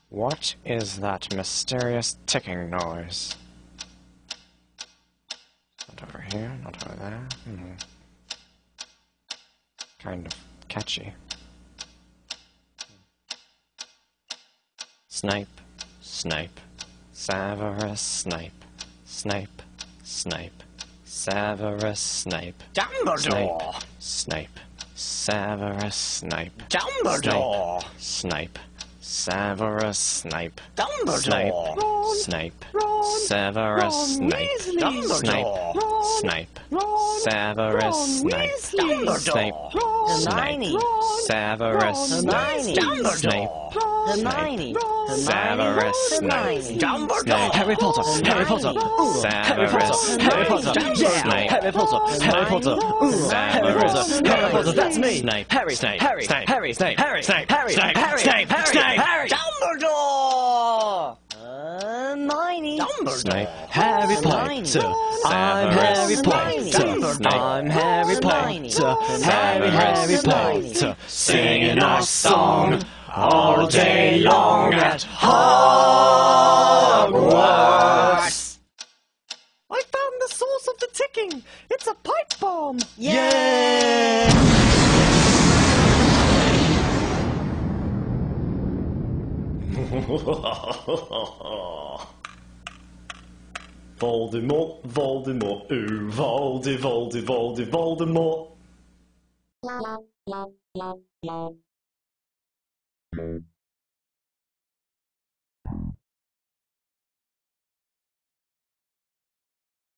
What is that mysterious ticking noise? Not over here, not over there. Kind of catchy. Snipe, snipe, Severus Snape, Snape, Snape, Severus Snape, Dumbledore! Snape, Severus Snape, Dumbledore! Snape, Severus Snape, Dumbledore! Snape, Severus Snape, Snape, Snape, Severus Snape, Snape, Hermione! Severus Snape, Snape, Hermione! Severus Snape, Dumbledore! Harry Potter, Harry Potter, Severus, Harry Potter, Snape, Harry Potter, Harry Potter, Severus, Harry Potter, that's me! Snape, Harry, Snape, Harry, Snape, Harry, Snape, Harry, Snape, Harry, Snape, Harry, Snape, Harry, Snape, Harry, Dumbledore! Hermione! Snape, Harry Potter, I'm Harry Potter, I'm Harry Potter, Harry Potter, singing our song all day long at Hogwarts! I found the source of the ticking! It's a pipe bomb! Yay! Voldemort, Voldemort, ooh, Voldemort.